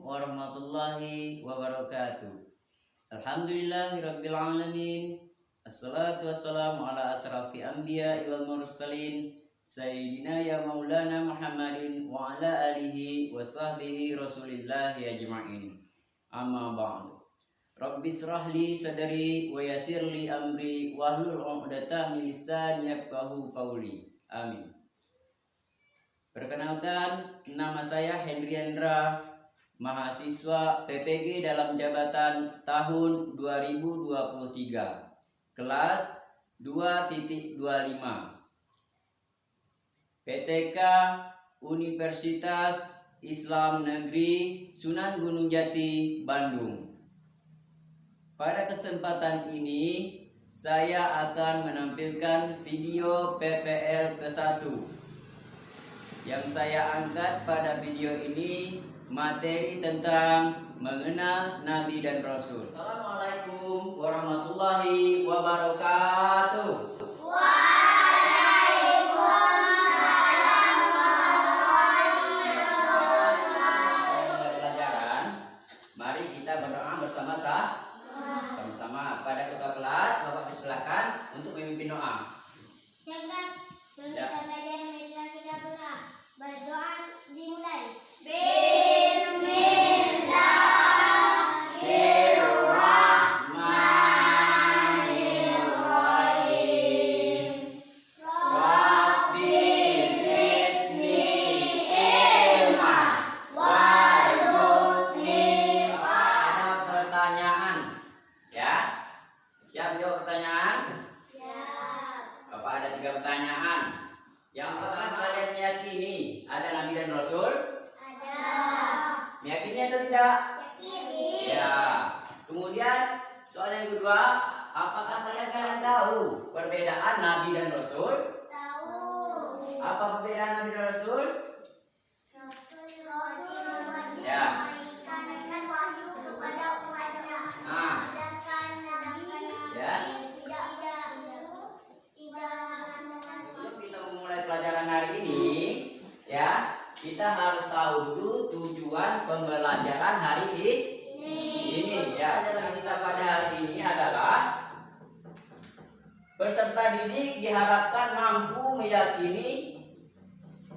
warahmatullahi wabarakatuh. Alhamdulillahirabbil alamin. Assalatu wassalamu ala asrafi anbiya wal mursalin sayyidina ya maulana Muhammadin wa ala alihi wa sahbihi rasulillahi ajma'in. Amma ba'du. Rabbi israh li sadri wa yassir li amri wahlul 'uqdatam min lisani yafqahu qawli. Amin. Perkenalkan, nama saya Hendriandra, mahasiswa PPG dalam jabatan tahun 2023, kelas 2.25, PTK Universitas Islam Negeri Sunan Gunung Jati, Bandung. Pada kesempatan ini, saya akan menampilkan video PPL ke-1. Yang saya angkat pada video ini materi tentang mengenal Nabi dan Rasul. Assalamualaikum warahmatullahi wabarakatuh. Waalaikumsalam warahmatullahi wabarakatuh. Pelajaran, mari kita berdoa bersama-sama. Pada ketua kelas, Bapak dipersilakan untuk memimpin doa. Berdoa dimulai. Bismillahirrahmanirrahim. Rabbi zidni ilman warzuqni. Ada pertanyaan, ya? Siap jawab pertanyaan? Siap. Bapak ada 3 pertanyaan. Yang pertama, kalian meyakini ada Nabi dan Rasul? Ada. Meyakini atau tidak? Yakini. Ya. Kemudian soal yang kedua, apakah kalian tahu perbedaan Nabi dan Rasul? Tahu. Apa perbedaan Nabi dan Rasul? Rasul wajib Ya. memberikan wahyu kepada umatnya. Nah. Sedangkan Nabi Ya. tidak. Sebelum kita memulai pelajaran hari ini, ya, kita harus tahu dulu tujuan pembelajaran hari ini. Ya, pelajaran kita pada hari ini adalah peserta didik diharapkan mampu meyakini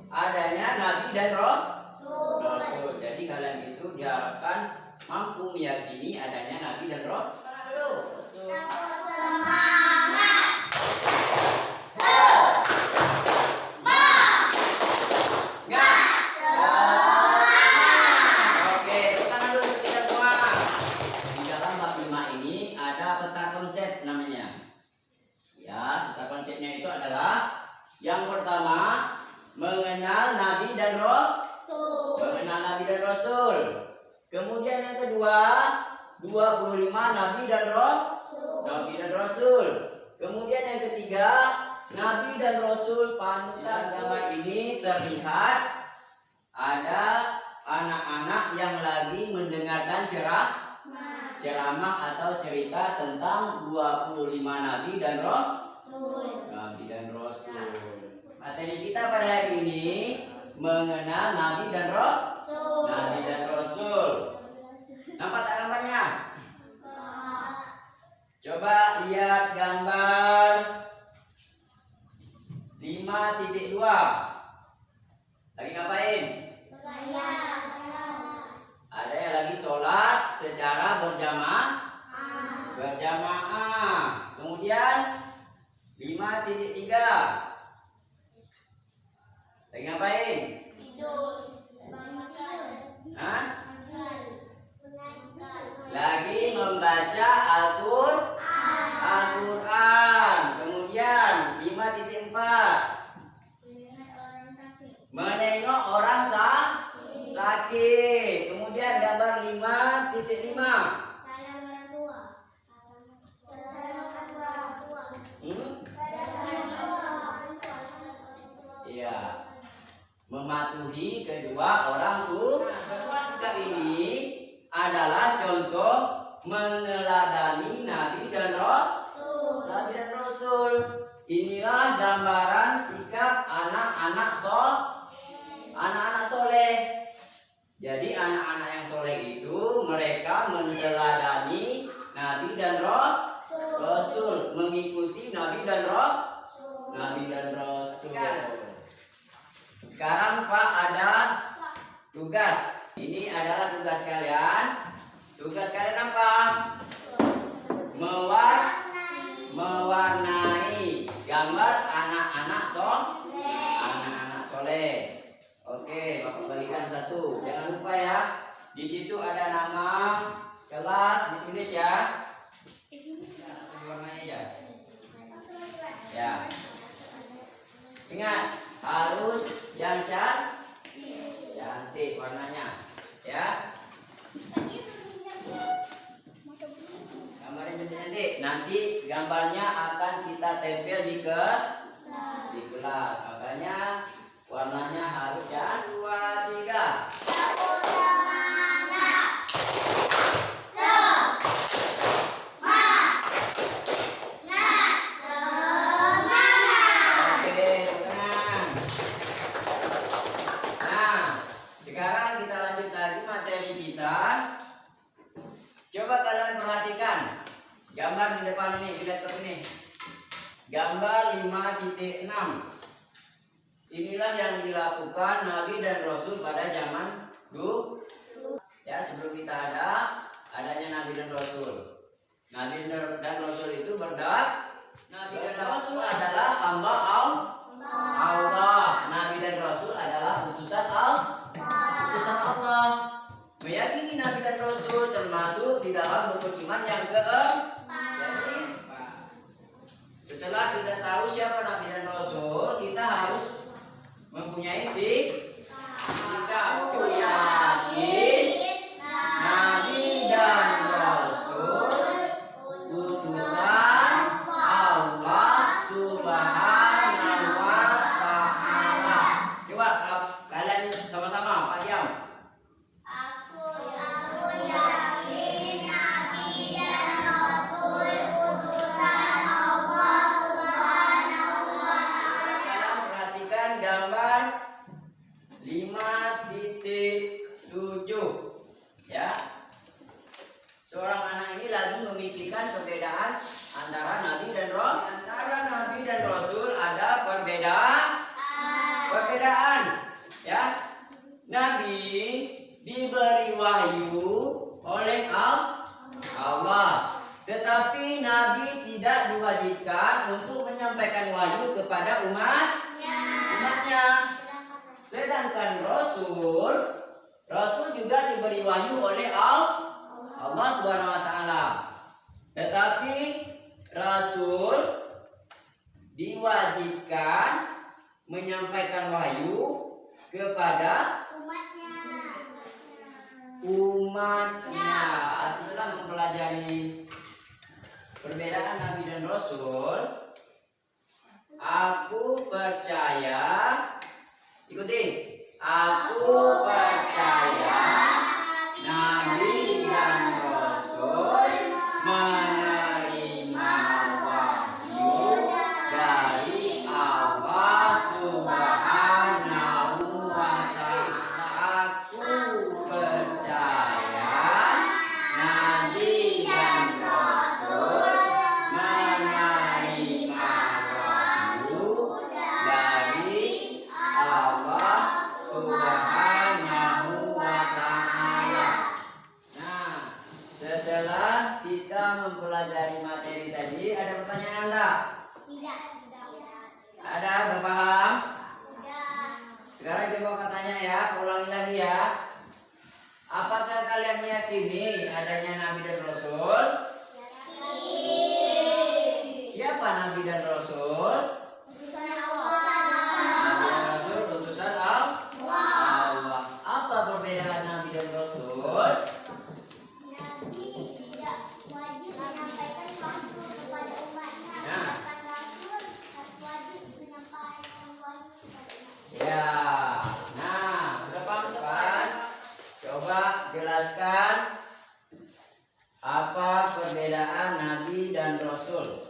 adanya Nabi dan Rasul. Jadi kalian itu diharapkan mampu meyakini adanya Nabi dan Rasul. Oke, tangan dulu kita semua. Di dalam bab 5 ini ada peta konsep namanya. Ya, peta konsepnya itu adalah yang pertama, mengenal Nabi dan Rasul. Kemudian yang kedua, 25 Nabi dan Rasul. Kemudian yang ketiga, Nabi dan Rasul panutan. Gambar ini terlihat ada anak-anak yang lagi mendengarkan ceramah atau cerita tentang 25 Nabi dan Rasul. Materi kita pada hari ini mengenal Nabi dan Rasul. Nampak tak gambarnya? Coba lihat gambar 5.2. Lagi ngapain? Ada yang lagi sholat secara berjamaah. Kemudian 5.3. Lagi ngapain? Hah? Lagi membaca Al-Quran. Kemudian 5.4. Menengok orang sakit. Kemudian gambar 5.5. Iya. Mematuhi kedua orang tua. Semua sikap ini adalah contoh meneladani Nabi dan Rasul. Inilah gambaran sikap anak-anak soleh. Jadi anak-anak yang soleh Di situ ada nama kelas ditulis ya. Warnanya aja. Ya. Ingat, harus yang cantik warnanya. Ya. Gambarnya cantik-cantik. Nanti gambarnya akan kita tempel di kelas. Makanya warnanya harus yang 2, 3. Coba kalian perhatikan gambar di depan ini, di laptop ini. Gambar 5.6. Inilah yang dilakukan Nabi dan Rasul pada zaman dulu. Ya, sebelum kita adanya Nabi dan Rasul. Nabi dan Rasul itu Nabi dan Rasul adalah hamba Allah. Nabi dan Rasul adalah utusan Allah. Meyakini Nabi dan Rasul termasuk di dalam rukun iman yang keempat. Setelah kita tahu siapa Nabi dan Rasul, kita harus mempunyai sikap yakin Nabi dan Rasul utusan Allah Subhanahu wa Ta'ala. Coba kalian sama-sama Pak Diam. Gambar 5.7 ya. Seorang anak ini lagi memikirkan perbedaan antara Nabi dan Rasul. Antara Nabi dan Rasul ada perbedaan ya. Nabi diberi wahyu oleh Allah, tetapi Nabi tidak diwajibkan untuk menyampaikan wahyu kepada umatnya. Sedangkan Rasul juga diberi wahyu oleh Allah Subhanahu wa Ta'ala. Tetapi Rasul diwajibkan menyampaikan wahyu kepada umatnya. Setelah mempelajari perbedaan Nabi dan Rasul, aku percaya, ikutin. Aku percaya Nabi dan Rasul menerima wahyu dari Allah Subhanahu wa Ta'ala. Aku percaya Nabi dan Rasul menerima wahyu dari Allah Subhanahu wa Ta'ala. Nah, setelah kita mempelajari materi tadi, ada pertanyaan enggak? Tidak. Ada, udah paham? Sekarang coba katanya ya, ulangi lagi ya. Apakah kalian meyakini adanya Nabi dan Rasul? Siapa Nabi dan Rasul? Nabi dan Rasul utusan Allah. Apa perbedaan Nabi dan Rasul? Nabi tidak wajib menyampaikan wahyu kepada umatnya. Nah. Sedangkan Rasul harus wajib menyampaikan wahyu kepada umatnya. Ya. Nah, udah paham kan? Coba jelaskan apa perbedaan Nabi dan Rasul.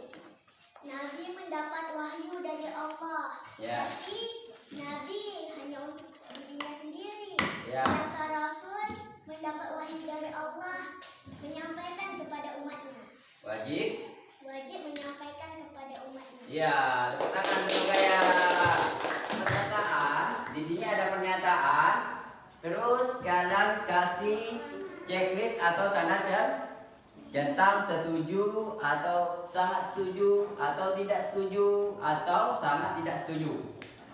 Nabi mendapat wahyu dari Allah. Ya. Tapi Nabi hanya untuk dirinya sendiri. Ya. Sedangkan Rasul mendapat wahyu dari Allah, menyampaikan kepada umatnya. Wajib. Wajib menyampaikan kepada umatnya. Ya, katakan dulu kayak pernyataan. Di sini ada pernyataan. Terus kalian kasih checklist atau tanda centang setuju atau sangat setuju atau tidak setuju atau sangat tidak setuju.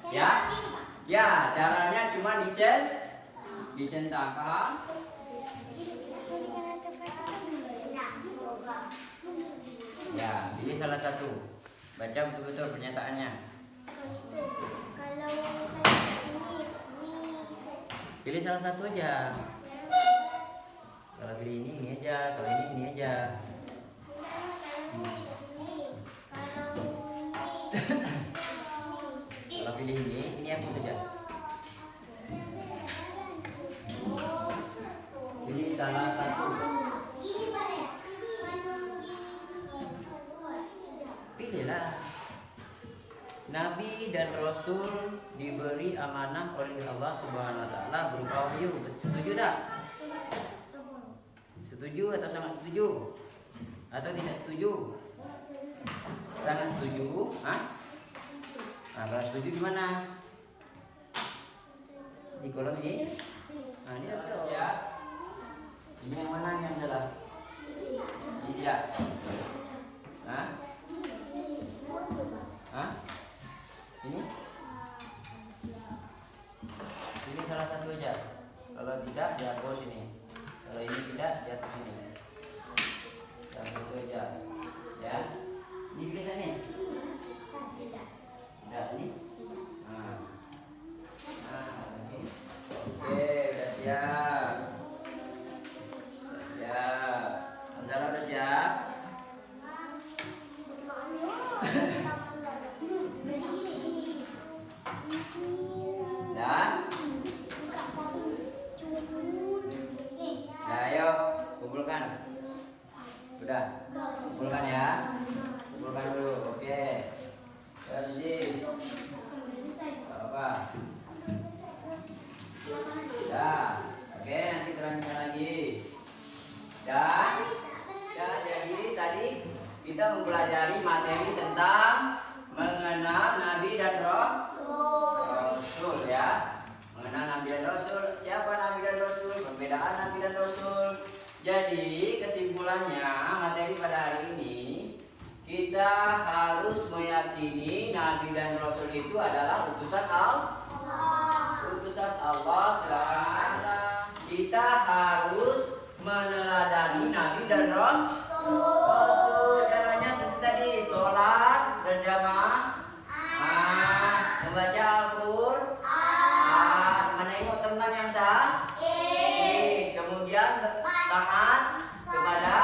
Ya. Ya, caranya cuma dicentang, paham? Pilih salah satu. Baca betul-betul pernyataannya. Kalau saya ini. Pilih salah satu aja. Kalau pilih ini aja. Kalau ini aja. Kalau pilih ini aku saja. Pilih salah satu. Pilihlah. Nabi dan Rasul diberi amanah oleh Allah Subhanahu wa taala berupa wahyu. Setuju tak? Setuju atau sangat setuju? Atau tidak setuju? Sangat setuju? Hah? Nah, kalau setuju di mana? Di kolom ini? Nah, ini atau ya? Ini yang mana yang salah? Ini tidak. Hah? Hah? Ini? Pilih salah satu aja. Kalau tidak, dihapus ini. Kalau ini tidak, dihapus ini. Salah satu aja. Ya. Ini pilih nih. Tidak ini. Nah. Ini. Oke, udah siap. Udah siap. Hamzah udah siap. Dan nah, ayo kumpulkan. Udah, kumpulkan ya. Kumpulkan dulu, oke. Terus apa? Ya, oke. Nanti berlanjutkan lagi. Dan ya, jadi tadi kita mempelajari materi tentang mengenal Nabi dan Rasul ya. Mengenal Nabi dan Rasul, siapa Nabi dan Rasul, perbedaan Nabi dan Rasul. Jadi kesimpulannya materi pada hari ini, kita harus meyakini Nabi dan Rasul itu adalah utusan Allah. Utusan Allah SWT. Kita harus meneladani Nabi dan Rasul. Caranya seperti tadi, sholat berjamaah, membaca Al-Quran, menengok teman yang sakit, kemudian taat kepada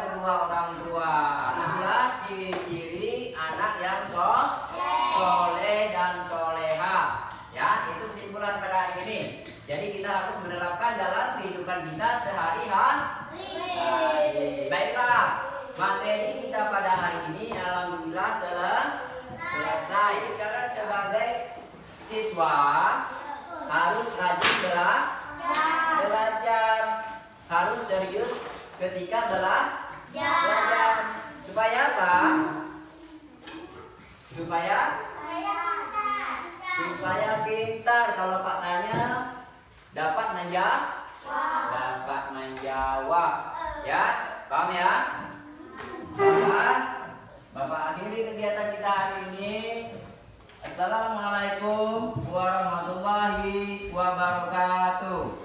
kedua orang tua. Itulah ciri-ciri anak yang soleh dan soleha. Ya, itu kesimpulan pada hari ini. Jadi kita harus menerapkan dalam kehidupan kita sehari-hari. Baiklah, materi kita pada hari ini alhamdulillah selesai. Karena sebagai siswa harus rajin belajar, harus serius ketika belajar. Supaya apa? Supaya pintar. Kalau Pak tanya dapat menjawab. Ya, paham ya? Bapak akhiri kegiatan kita hari ini. Assalamualaikum warahmatullahi wabarakatuh.